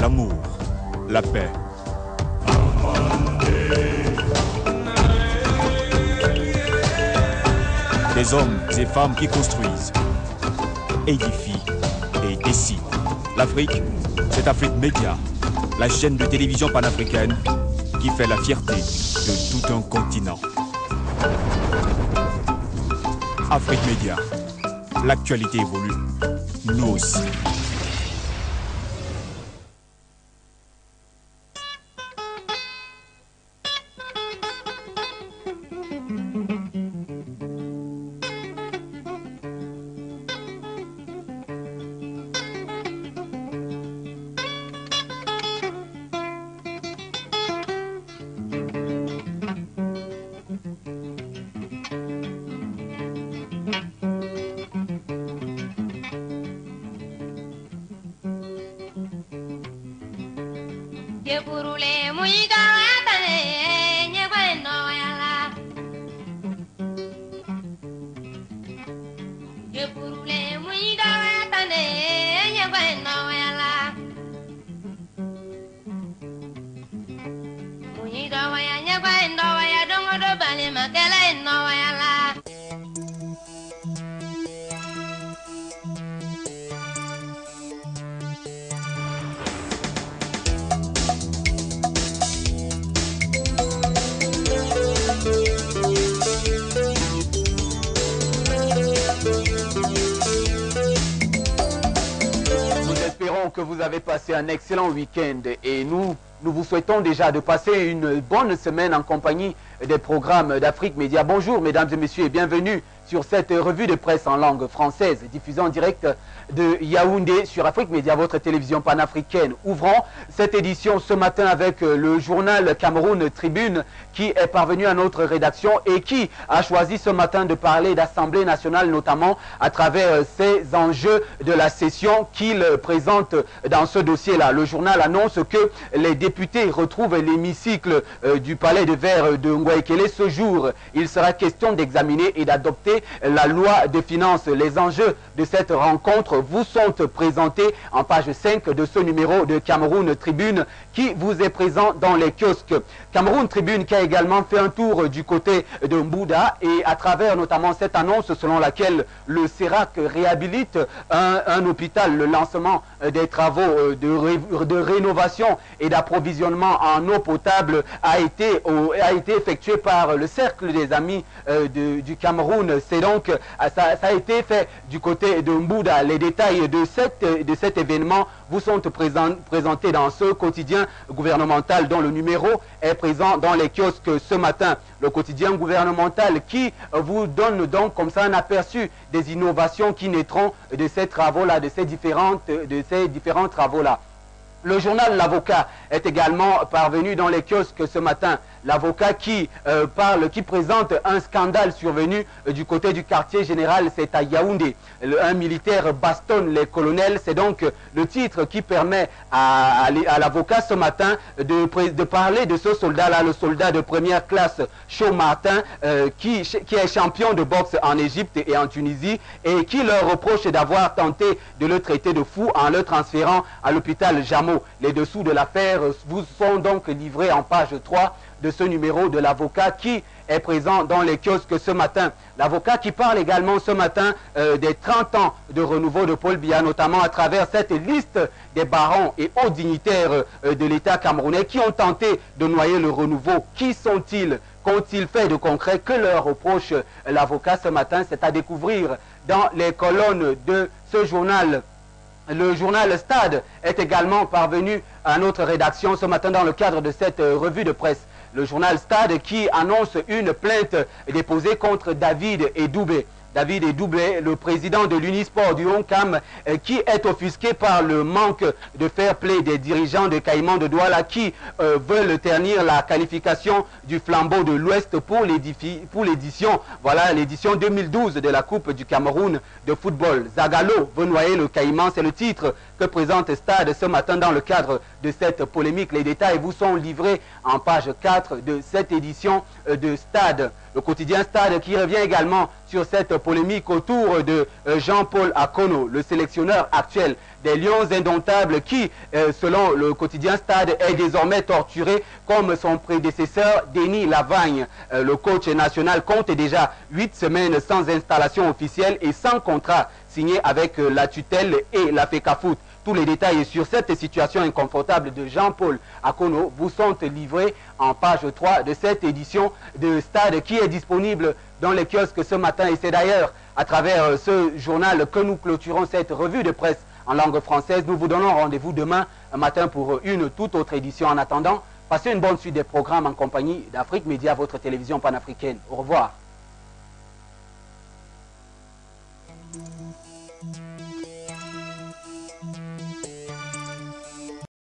l'amour, la paix. Des hommes et femmes qui construisent, édifient et décident. L'Afrique, c'est Afrique Média, la chaîne de télévision panafricaine qui fait la fierté de tout un continent. Afrique Média, l'actualité évolue, nous aussi. Que vous avez passé un excellent week-end et nous vous souhaitons déjà de passer une bonne semaine en compagnie des programmes d'Afrique Média. Bonjour mesdames et messieurs et bienvenue sur cette revue de presse en langue française diffusée en direct de Yaoundé sur Afrique Média, votre télévision panafricaine. Ouvrons cette édition ce matin avec le journal Cameroun Tribune qui est parvenu à notre rédaction et qui a choisi ce matin de parler d'Assemblée nationale, notamment à travers ces enjeux de la session qu'il présente dans ce dossier-là. Le journal annonce que les députés retrouvent l'hémicycle du palais de verre de Ngouaekele ce jour. Il sera question d'examiner et d'adopter la loi de finances. Les enjeux de cette rencontre vous sont présentés en page 5 de ce numéro de Cameroun Tribune qui vous est présent dans les kiosques. Cameroun Tribune qui a également fait un tour du côté de Mbouda et à travers notamment cette annonce selon laquelle le CERAC réhabilite un hôpital, le lancement des travaux de rénovation et d'approvisionnement en eau potable a été effectué par le Cercle des Amis du Cameroun. C'est donc, ça a été fait du côté de Mbouda. Les détails de cet événement vous sont présentés dans ce quotidien gouvernemental dont le numéro est présent dans les kiosques ce matin. Le quotidien gouvernemental qui vous donne donc comme ça un aperçu des innovations qui naîtront de ces travaux-là, de ces différents travaux-là. Le journal L'Avocat est également parvenu dans les kiosques ce matin. L'Avocat qui présente un scandale survenu du côté du quartier général, c'est à Yaoundé. Un militaire bastonne les colonels, c'est donc le titre qui permet à l'Avocat ce matin de parler de ce soldat-là, le soldat de première classe, Chaud Martin, qui est champion de boxe en Égypte et en Tunisie et qui leur reproche d'avoir tenté de le traiter de fou en le transférant à l'hôpital Jameau. Les dessous de l'affaire vous sont donc livrés en page 3 de ce numéro de l'Avocat qui est présent dans les kiosques ce matin. L'Avocat qui parle également ce matin des 30 ans de renouveau de Paul Biya, notamment à travers cette liste des barons et hauts dignitaires de l'État camerounais qui ont tenté de noyer le renouveau. Qui sont-ils? Qu'ont-ils fait de concret? Que leur reproche l'Avocat ce matin? C'est à découvrir dans les colonnes de ce journal. Le journal Stade est également parvenu à notre rédaction ce matin dans le cadre de cette revue de presse. Le journal Stade qui annonce une plainte déposée contre David Edoubé. David Edoubé, le président de l'Unisport du Honcam, qui est offusqué par le manque de fair play des dirigeants de Caïman de Douala qui veulent ternir la qualification du flambeau de l'Ouest pour l'édition, voilà, l'édition 2012 de la Coupe du Cameroun de football. Zagalo veut noyer le Caïman, c'est le titre que présente Stade ce matin dans le cadre de cette polémique. Les détails vous sont livrés en page 4 de cette édition de Stade. Le quotidien Stade qui revient également sur cette polémique autour de Jean-Paul Akono, le sélectionneur actuel des lions indomptables qui, selon le quotidien Stade, est désormais torturé comme son prédécesseur Denis Lavagne. Le coach national compte déjà 8 semaines sans installation officielle et sans contrat signé avec la tutelle et la FECAFOOT. Tous les détails sur cette situation inconfortable de Jean-Paul Akono vous sont livrés en page 3 de cette édition de Stade qui est disponible dans les kiosques ce matin. Et c'est d'ailleurs à travers ce journal que nous clôturons cette revue de presse en langue française. Nous vous donnons rendez-vous demain matin pour une toute autre édition. En attendant, passez une bonne suite des programmes en compagnie d'Afrique Média, votre télévision panafricaine. Au revoir.